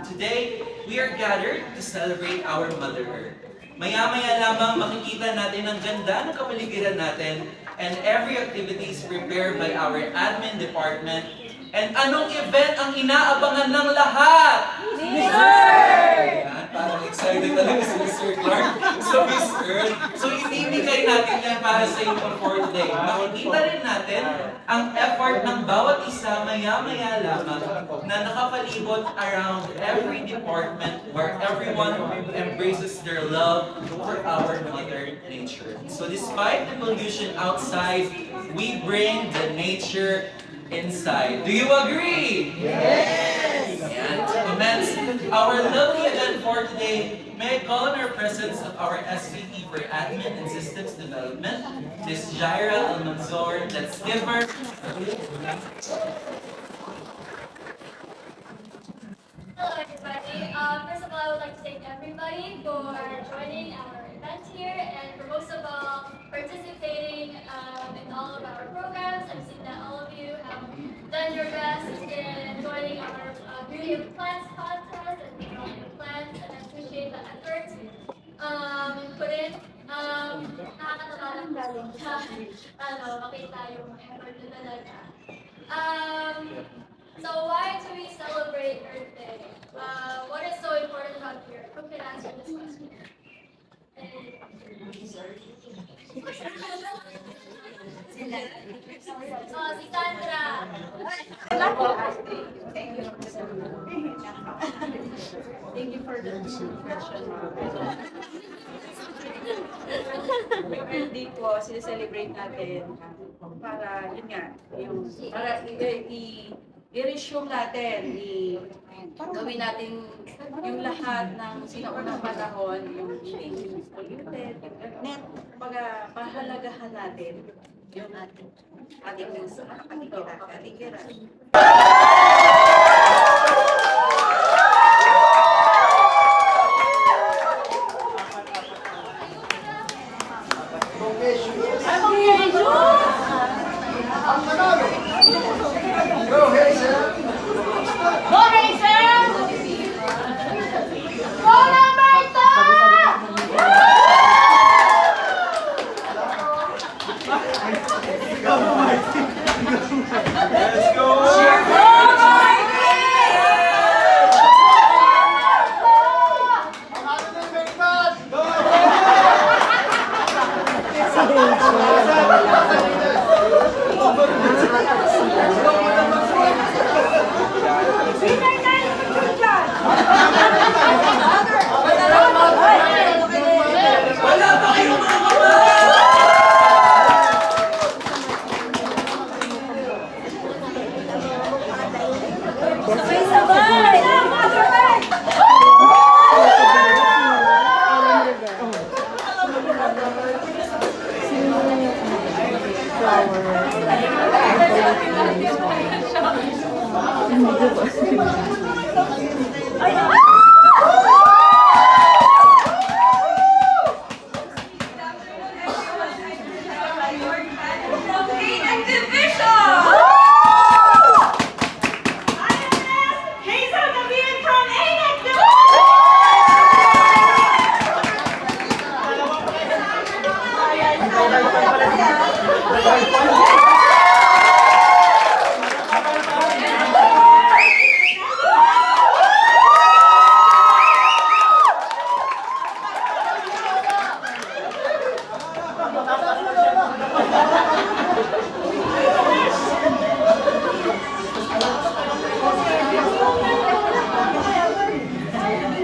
Today, we are gathered to celebrate our Mother Earth. Maya-maya lamang makikita natin ang ganda ng kapaligiran natin and every activity is prepared by our admin department. And anong event ang inaabangan ng lahat? Ayan, parang excited talaga si Mr. Clark sa Miss Earth. So ibibigay natin yan para sa inyo for today. Makikita rin natin ang effort ng bawat isa maya-maya lamang na nakapalibot around every department where everyone embraces their love for our Mother Nature. So despite the pollution outside, we bring the nature inside. Do you agree? Yes! And to commence our lovely event for today, may I call on our presence of our SVP for Admin and Systems Development, Ms. Jaira Almanzor. Let's give her. Hello everybody. First of all, I would like to thank everybody for joining our event here and for most of all participating in all of our programs. I've seen that all of you have done your best in joining our Beauty of Plants contest and growing your plants, and I appreciate the effort put in. Nakakatawa lang galing makita yung effort na talaga. So why do we celebrate Earth Day? What is so important about the Earth? Who can answer this question? Si Sandra. Thank you for the question. Yung birthday po, sineselebrate natin para, yun nga, para i-resume natin, gawin natin yung lahat ng sinaunang panahon, yung being polluted, yung pahalagahan natin yung ating kapaligiran. Let's go! Wala pa kayong mga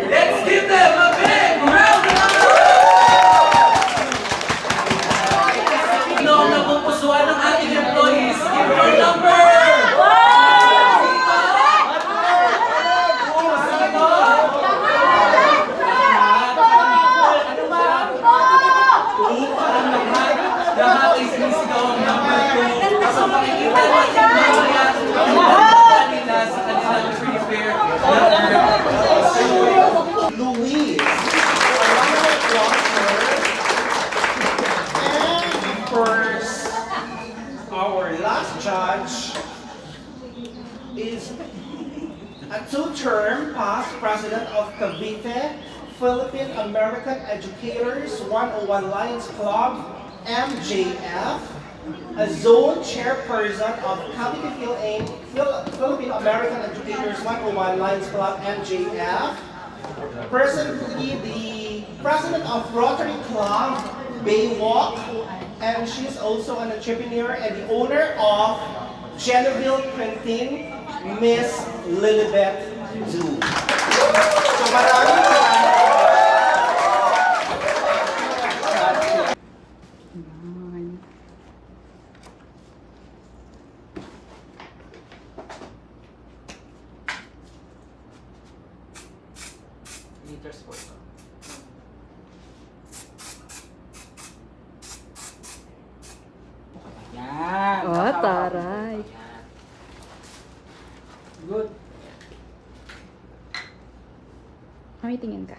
Let's give them a big round of applause! Sino ang napupusuan ng ating employees? Give your number! Lahat ay sinisigaw ang number 2. So makikita natin mamaya kanila sa kanilang prepare number. Luis. A round of applause for her. And of course, our last judge is a two-term past president of Cavite, Philippine American Educators 101 Lions Club, MJF, a zone chairperson of Cavite Philippine American Educators 101 Lions Club, MJF, presently the president of Rotary Club, Baywalk, and she's also an entrepreneur and the owner of Geneville Printing, Miss Lilibet Zhu. So maraming Liters po ito. Yan. Oh, taray. Yan. Good. May tingin ka.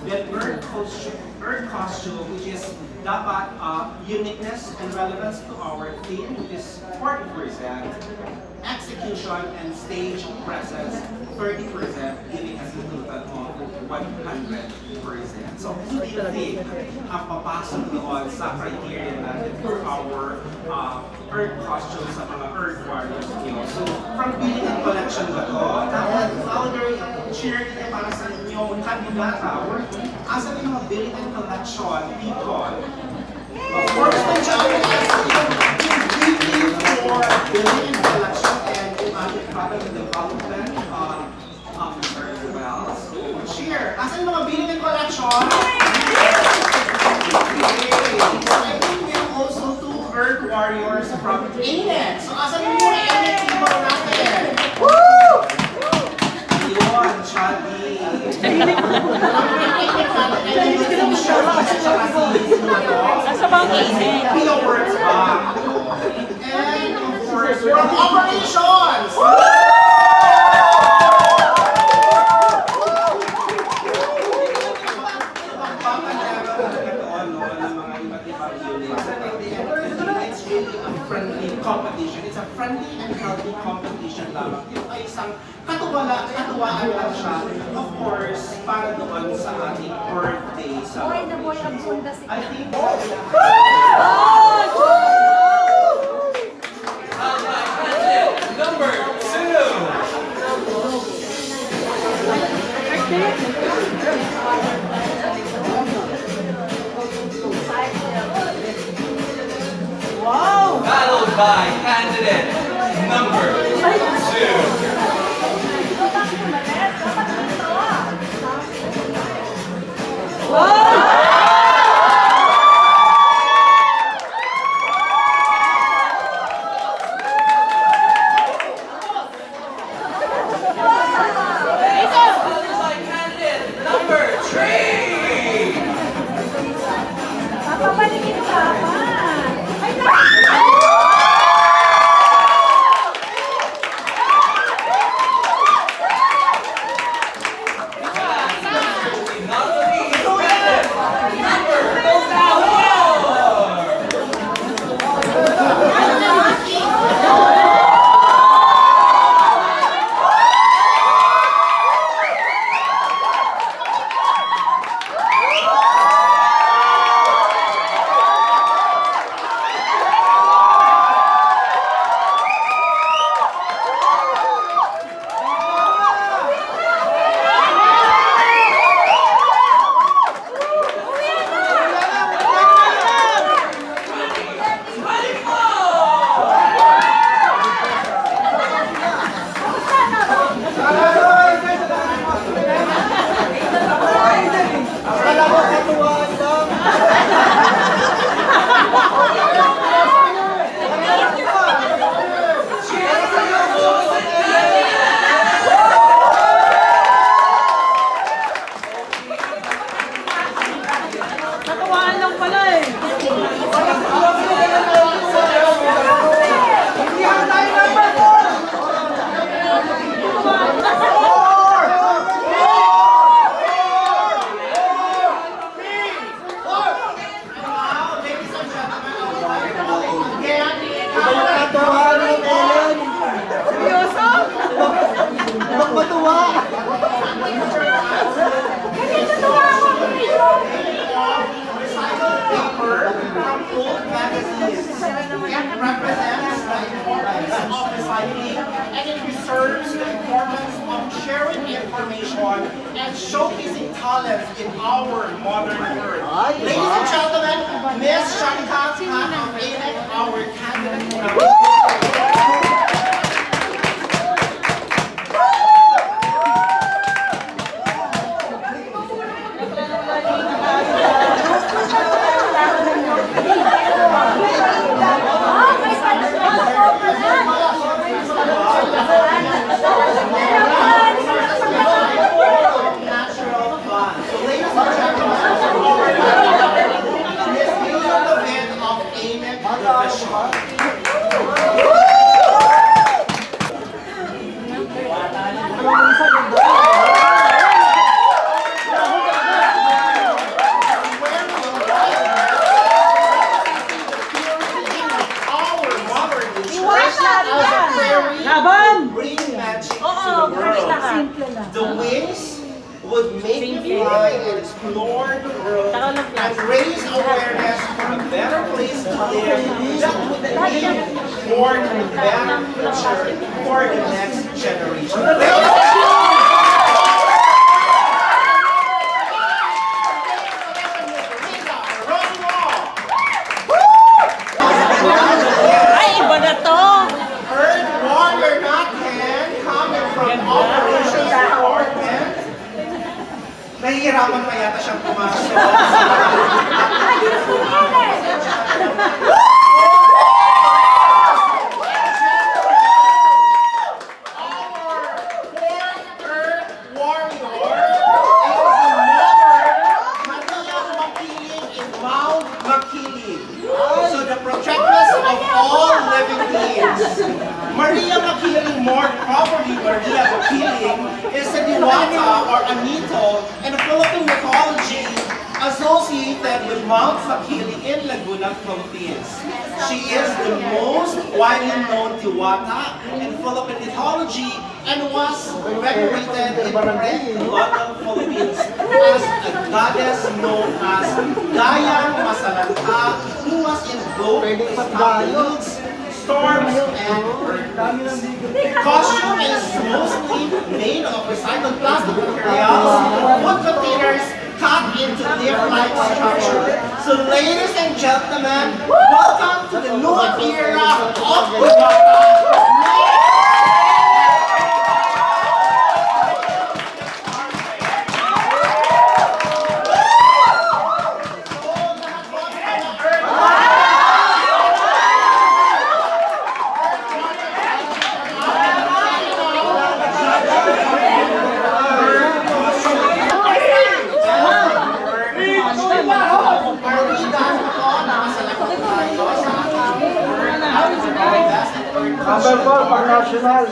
Then earth costume, which is dapat uniqueness and relevance to our theme, which is 40%, execution and stage presence 30%, giving us a total of 100%. So, hindi think ang papasok doon sa criteria natin for our earth costume sa mga earth warriors skills. So, from building and collection ba to? Louder charity para sa inyong kandidata. Asa yung mga building and collection people? Of course, the job is for building and collection and product development officer as well. So, cheer! Asa yung mga building and collection? I think we have also two Earth Warriors from ANET. So, asa yung mga ANET people natin? Woo! Yun, Chubby. Nasa bang ANET? Pia works back. And of course, from operations! It's really a friendly competition. It's a friendly and healthy competition lamang. Ito ay isang katuwaan lang siya. Of course, para doon sa ating birthday celebration. I think Number 2. Followed by candidate number 2. Followed by candidate number 3. Not the least, candidate recycling, and it preserves the importance of sharing information and showcasing talent in our modern world. Ladies and gentlemen, Miss Shanika Khan of ANEC, our candidate. Natural fun. So ladies and gentlemen, Miss Lisa Levin of ANEC Division. Our modern nutrition as a fairy bring magic to the world. The wings would make you fly and explore the world and raise awareness for a better place to live that would lead toward a better future for the next generation. Ay, iba na to. Earth Warrior Natin coming from Operations Department. Nahihirapan pa yata siyang pumasok. So the protectress of all living beings. Maria Makiling, more properly Maria Makiling, is a diwata or a mito in Philippine mythology associated with Mount Makiling in Laguna, Philippines. She is the most widely known diwata in Philippine mythology and was venerated in Laguna, Philippines as a goddess known as Gayang Masalanta, who was invoked to stop the winds, storms, and earthquakes. Costume is mostly made of recycled plastic materials, wood containers cut into leaf-like structure. So ladies and gentlemen, welcome to the new era of Diwata. Number 4, pang-national.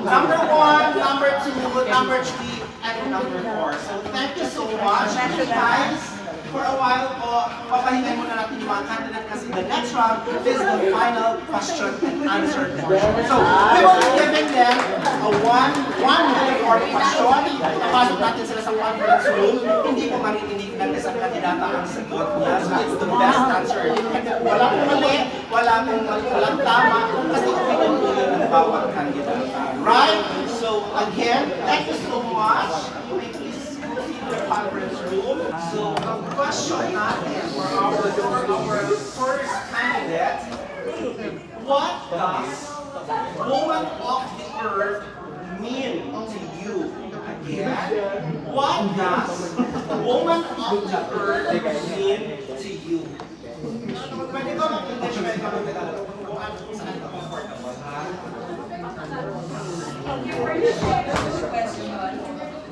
Number 1, number 2, number 3, and number 4. So thank you so much, guys. For a while po, papahingay muna natin yung mga candidate kasi the next round is the final question and answer portion. So we will be giving them a one minute for question. Napasok natin sila sa conference room. Hindi ko marinig ng isang kandidata ang sagot niya. So it's the best answer. Walang mali, walang tama, kasi opinion po yun ng bawat kandidata. Right? So again, thank you so much. Please proceed to the conference room. So ang question natin for our first candidate, what does woman of the earth mean to you? Again, what does woman of the earth mean to you? Pwede ko mag-English, pwede ko mag-Tagalog. Kung saan ka comfortable, ha? Okay, for this question,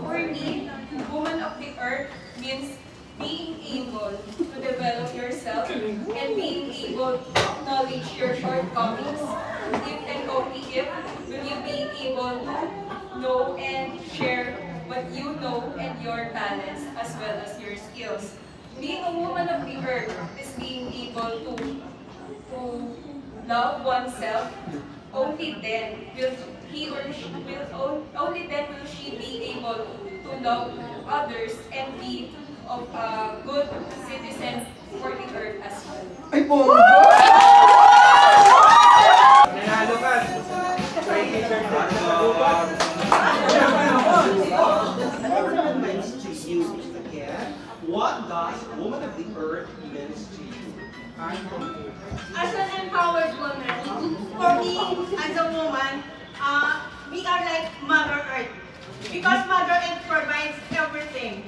for me, woman of the earth means being able to develop yourself and being able to acknowledge your shortcomings. If and only if will you be able to know and share what you know and your talents as well as your skills. Being a woman of the earth is being able to love oneself. Only then will she be able to love others and be of a good citizen for the earth as well. Ay po! Nanalo ka! means to you again. What does woman of the earth means to you? As an empowered woman, for me, as a woman, we are like Mother Earth. Because Mother Earth provides everything.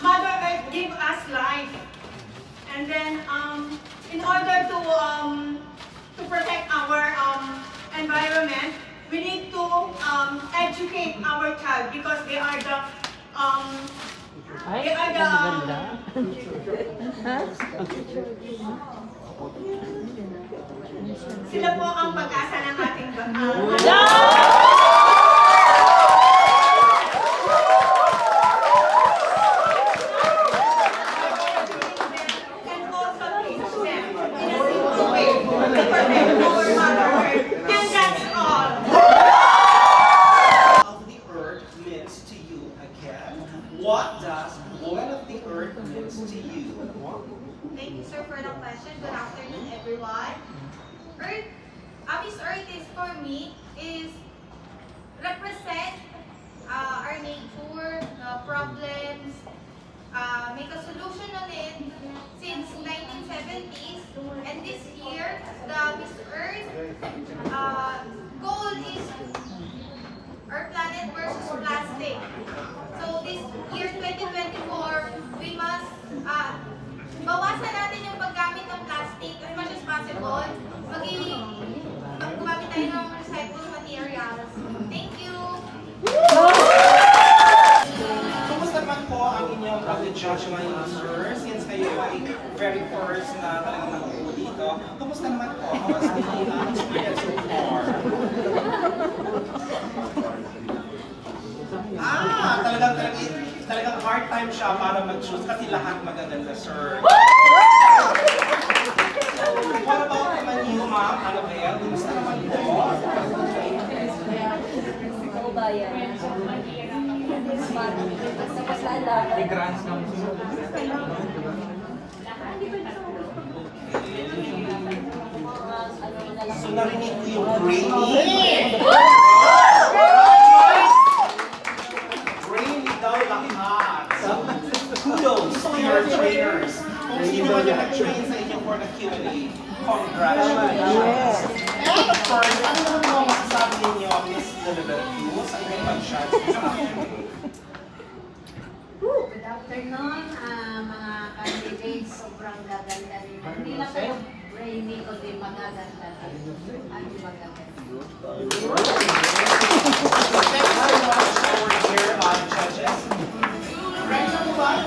Mother Earth gives us life. And then, in order to protect our environment, we need to educate our child because they are the sila po ang pag-asa ng ating and also teach them in a simple way to protect our Mother Earth. And that's all. Of the earth means to you again. What does woman of the earth means to you? Thank you, sir, for the question. Good afternoon, everyone. Earth, Miss Earth is for me is represent our nature, problems, make a solution on it since 1970s. And this year, the Miss Earth goal is our planet versus plastic. So this year 2024, we must bawasan natin yung paggamit ng plastic as much as possible. Gumamit tayo ng recycled materials. Thank you! Kumusta naman po ang inyong pag-judge ngayon, sir? Since kayo ay very first na talagang nag-upo dito, kumusta naman po? How was the experience so far? Talagang hard time siya para mag-choose kasi lahat magaganda, sir. What about naman you, ma'am? Annabelle? Kumusta naman po? So narinig ko yung brainy. Brainy daw lahat. So kudos to your trainers. Kung sino man yung nag-train sa inyo for the Q&A, congratulations. And of course, ano naman mga masasabi ninyo, Miss Liliberty, sa inyong pag-judge? Good afternoon, mga candidates. Sobrang gaganda rin. Hindi lang kayo brainy, kundi magaganda rin. Ano magaganda? Thank you so much for your judges. Ready to move on?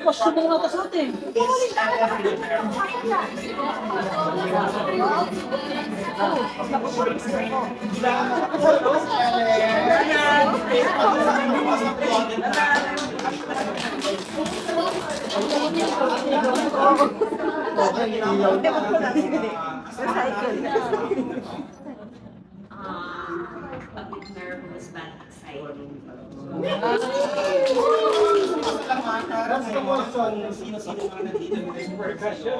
Gusto mo nga kasutin. A bit nervous but excited. Sino-sino mga nandito in this person?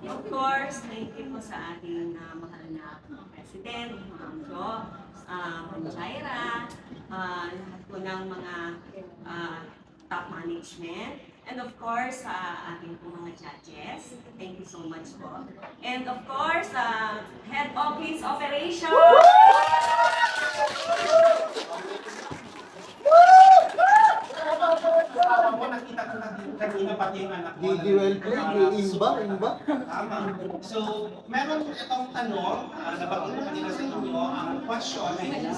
Of course, thank you po sa ating mahal na President, Ma'am Jo, Ma'am Jaira, lahat po ng mga top management, and of course, sa ating po mga judges. Thank you so much po. And of course, Head Office Operation! Alam mo, nakita ko kanina pati yung anak mo. Imba. Tama. So, meron itong tanong, nabanggit ko kanina sa inyo, ang question ay pwede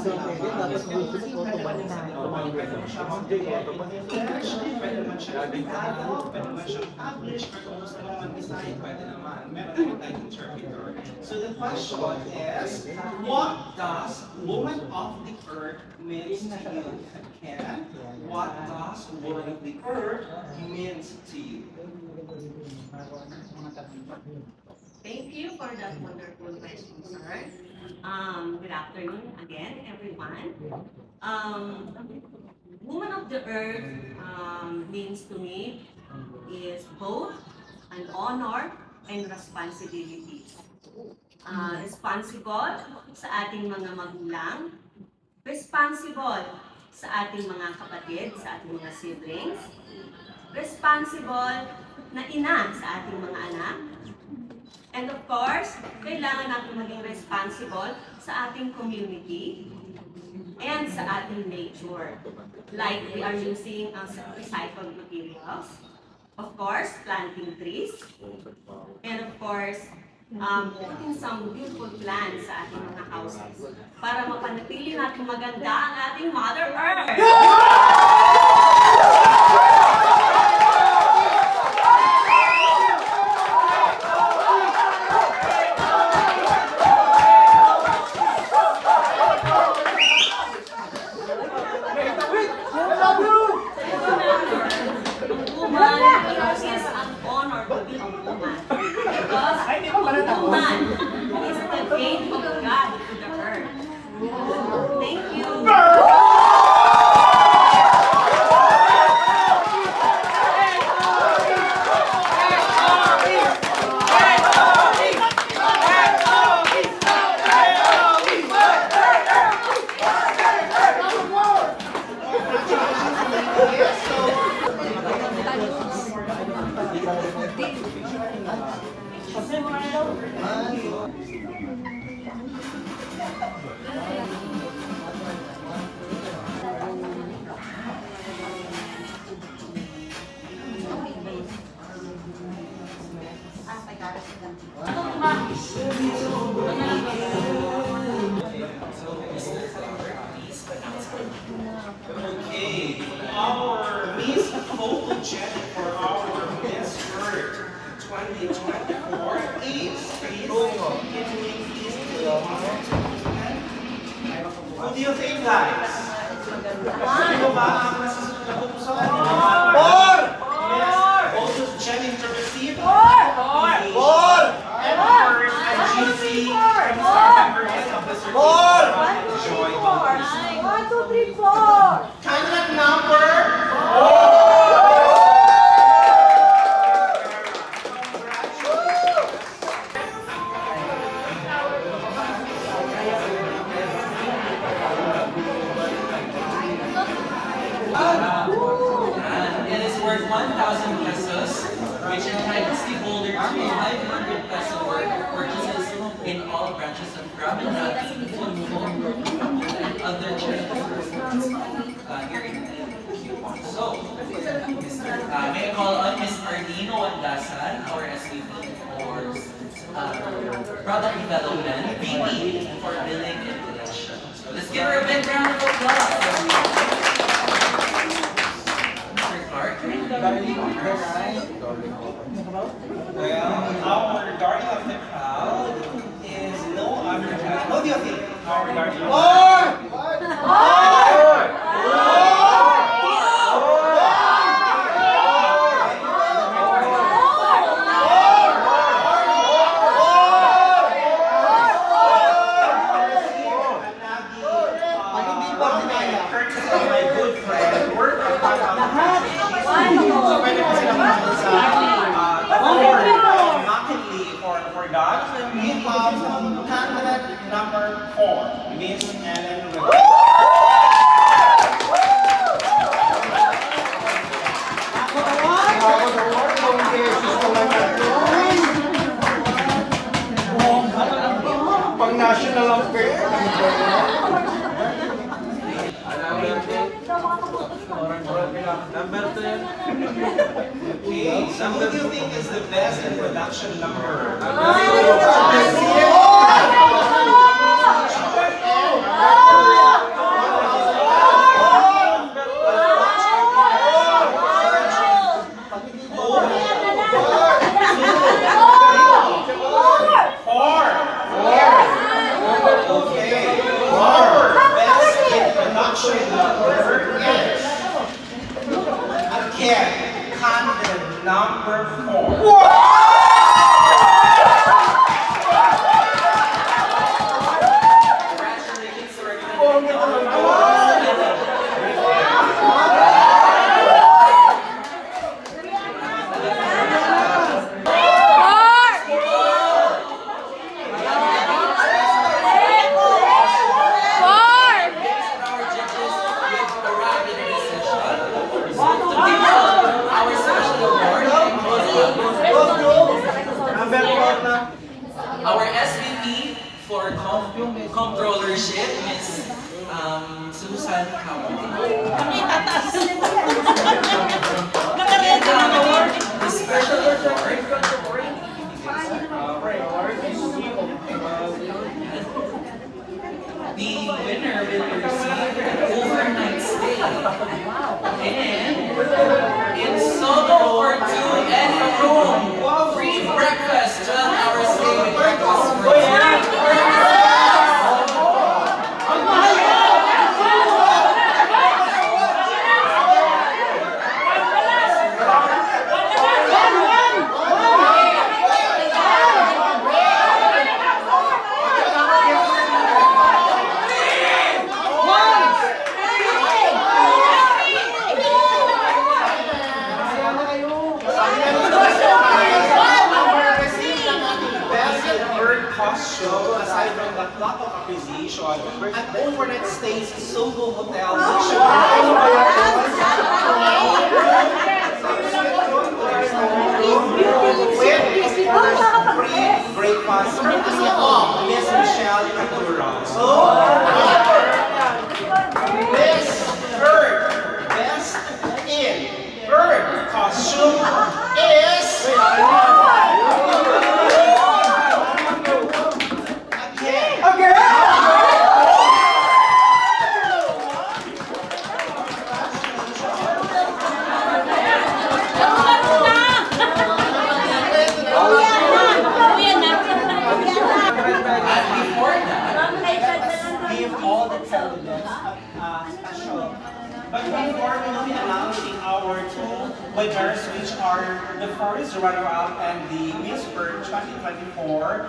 mo siya mag-English, pwede naman siya mag-Tagalog, pwede naman siya mag-English, pero kung gusto mo mag-design, pwede naman. Meron naman tayong interpreter. So the question is, what does woman of the earth means to you? Again, what does woman of the earth means to you? Thank you for that wonderful question, sir. Good afternoon again, everyone. Woman of the Earth means to me is both an honor and responsibility. responsible sa ating mga magulang, responsible sa ating mga kapatid, sa ating mga siblings, responsible na ina sa ating mga anak, and of course, kailangan natin maging responsible sa ating community and sa ating nature. Like we are using recycled materials, of course, planting trees, and of course, putting some beautiful plants sa ating mga houses para mapanatili natin maganda ang ating Mother Earth. Is an honor to be a woman because woman is the gate of God to the earth. Thank you. Okay, our Miss Photogenic for our Miss Earth 2024 is, please, what do you think, guys? Sino ba ang nasusunod na pupusuan? Miss Photogenic to receive? And of course, I'm GC, I'm members of the certificate of Joy. 1, 2, 3, 4. Candidate number 4. It is worth 1,000 pesos, which entitles the holder to 500 peso worth of purchases in all branches of Ramanati, and other charitable programs here in Q1. So, may I call on Ms. Ardino Wandasan, our SVP for Product Development, VP for Billing and Collection. So let's give her a big round of applause, everyone. Well, our darling of the crowd is no other than, what do you think? Our darling of the courtesy of my good friend, work of so pwede po sila pumunta sa award Makinli for God. We have candidate number 4, Miss Ellen Rivera. Pang national ang kayo. Okay, so who do you think is the best introduction number? Again, candidate number 4. Congratulations to our candidate number 4. for controllership, Miss Susan Kawa. The special award. The winner will receive an overnight stay and in Soto for 2 and a room. Free breakfast, 12 hours stay with breakfast. Costume, aside from the lot of appreciation, an overnight stay sa Sogo Hotel, with free breakfast courtesy of Miss Michelle Catura. So, Miss Earth, best in Earth costume is give all the candidates a special. But before we will be announcing our two winners, which are the first runner-up and the Miss Earth 2024,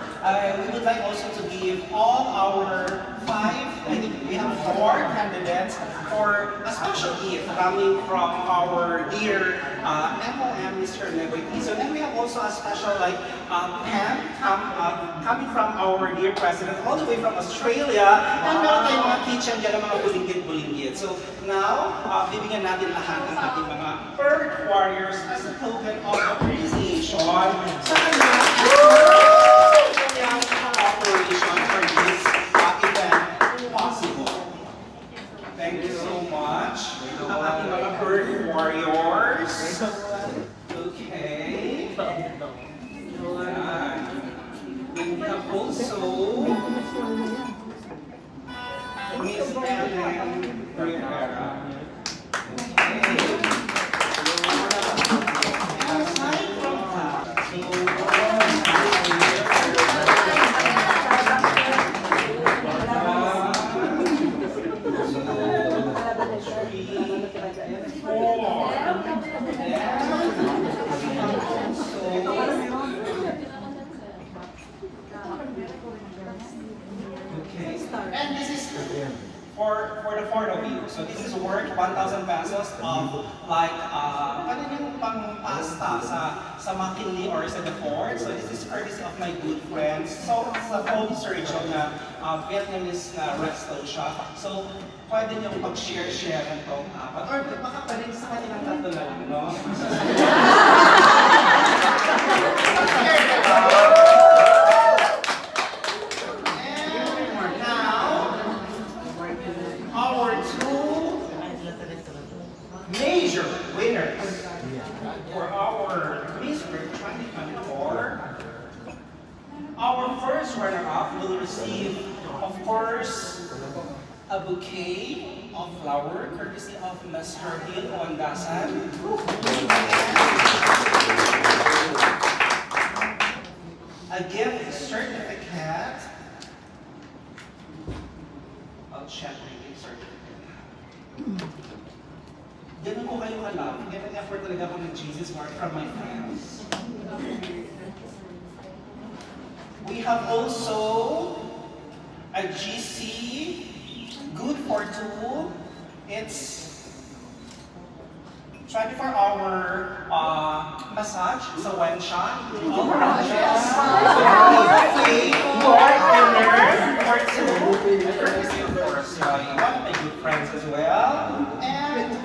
we would like also to give all our we have 4 candidates for a special gift coming from our dear MOM, Mr. Negoy. So then we have also a special pen coming from our dear President all the way from Australia. And meron tayong mga kitchen dyan ng mga bulinggit-bulinggit. So now, bibigyan natin lahat ng ating mga Earth Warriors as a token of appreciation sa kanyang cooperation for this event possible. Thank you so much. Ang ating mga Earth Warriors. Okay. And we have also Miss Ellen Rivera. And this is for the 4 of you. So this is worth 1,000 pesos of ano yung pang pasta sa McKinley or sa The Fort. So this is courtesy of my good friends. So sa home surgeon na Vietnamese na resto siya. So pwede niyong pag-share ng itong apat. Or baka pa rin sa kanilang tatlo lang, no? Our 2 major winners for our Miss Earth 2024. Our first runner-up will receive, of course, a bouquet of flower courtesy of Mr. Hill Ondasan. A gift certificate. I'll check my gift certificate. Ganun ko kayo alam. Ganun effort talaga ako ng Jesus Mark from my friends. We have also a GC Good for Two. It's 24-hour massage sa Wenshan. Yes. For two. One of my good friends as well. And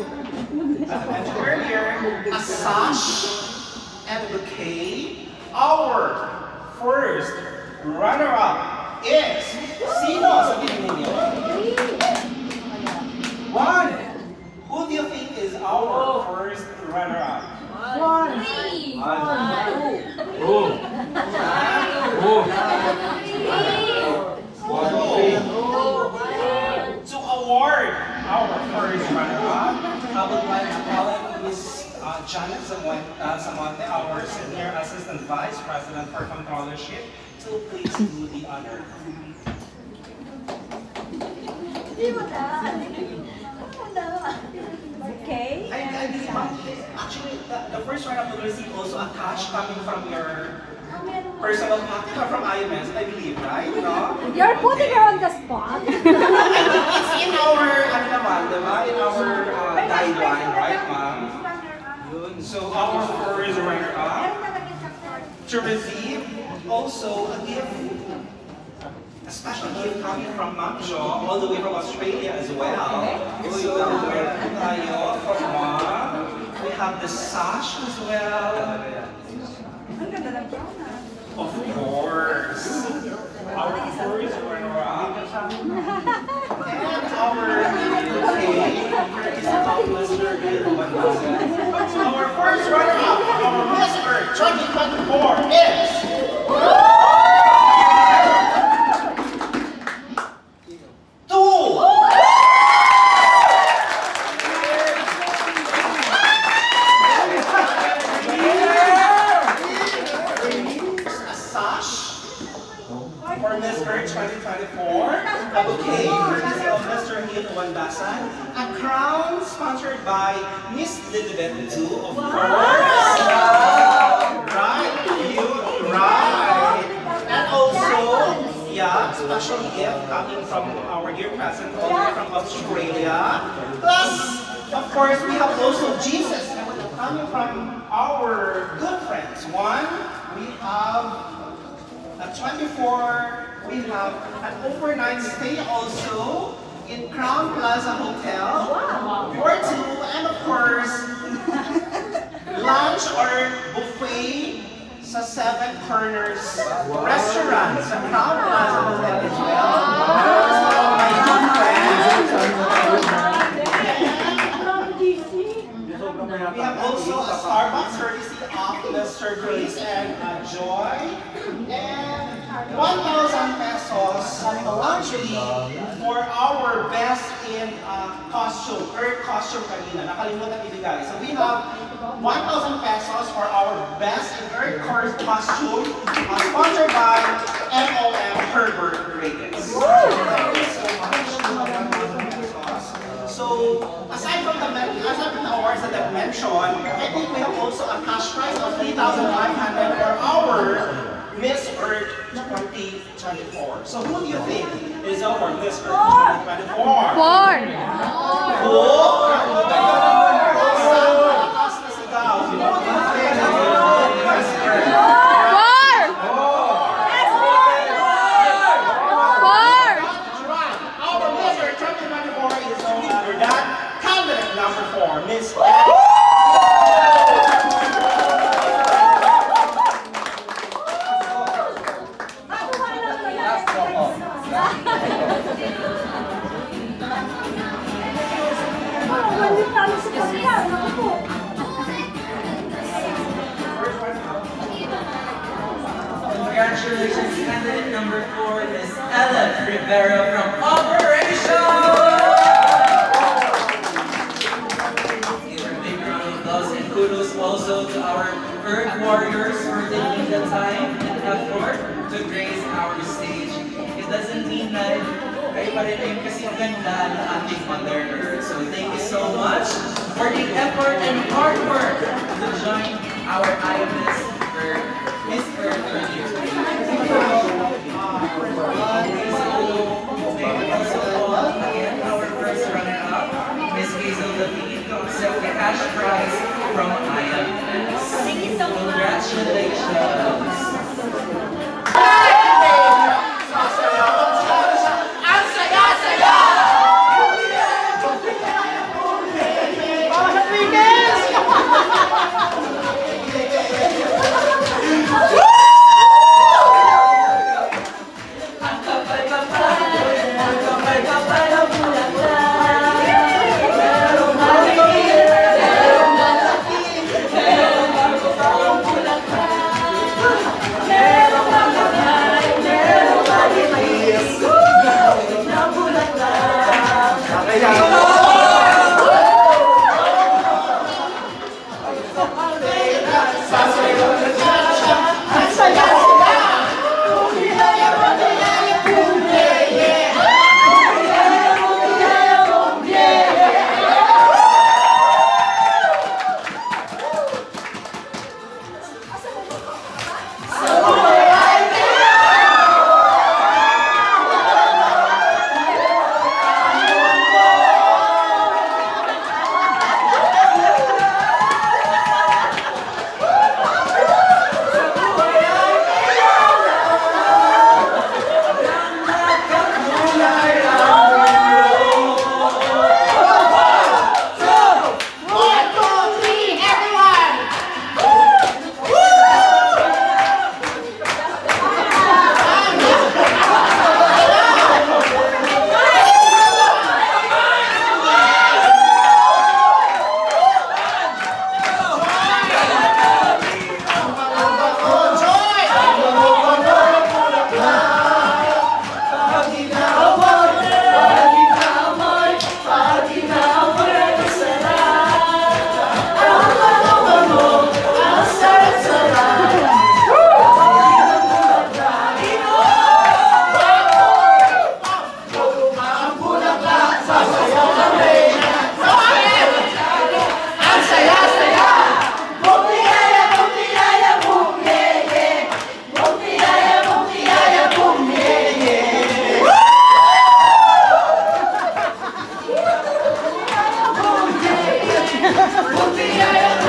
as I mentioned earlier, a sash and a bouquet. Our first runner-up is, sino sa tingin ninyo? One. Who do you think is our first runner-up? Three. To award our first runner-up, I would like to call Ms. Janet Zamonte, our Senior Assistant Vice President for Controllership, to please do the honor. Okay. I believe, actually, the first runner-up will receive also a cash coming from your personal pocket or from IMS, I believe, right? No? You're putting her on the spot. It's in our, ano naman, diba? In our guideline, right, ma'am? Yun. So, our first runner-up to receive also a gift, a special gift coming from Ma'am Jo, all the way from Australia as well. So, welcome tayo from Ma'am. We have the sash as well. Of course. Our first runner-up. And our cake is about Mr. So our first runner-up, our Miss Earth 2024 is... For Miss Earth 2024, a bouquet courtesy of Mr. Neil Wandasan, a crown sponsored by Miss Lilibet too, of course. Right, right. And also, yeah, special gift coming from our dear president all the way from Australia. Plus, of course, we have also Jesus coming from our good friends. One, we have at 24, we have an overnight stay also in Crown Plaza Hotel. For two, and of course, lunch or buffet sa Seven Corners Restaurant sa Crown Plaza Hotel as well. So, my good friends. We have also a Starbucks courtesy of Mr. Grace and Joy. And 1,000 pesos actually for our best in costume, Earth costume kanina. Nakalimutan ibigay. So we have 1,000 pesos for our best in Earth costume sponsored by MOM Herbert Reyes. Thank you so much. 1,000 pesos. So aside from the awards that I've mentioned, I think we have also a cash prize of 3,500 for our Miss Earth 2024. So who do you think is our Miss Earth 2024? Who? Our Miss Earth 2024 is no other than candidate number 4, Miss Congratulations, candidate number 4, Miss Ellen Rivera from Operation! Give her a big round of applause and kudos also to our Earth Warriors for taking the time and effort to grace our stage. It doesn't mean that kayo pa rin yung kasing ganda ng ating Mother Earth. So thank you so much for the effort and hard work to join our IMS Earth, Miss Earth 2023. Again, our first runner-up, Miss Hazel Levine, to accept the cash prize from IMS. Thank you so much. Congratulations! Ang Kung biyaya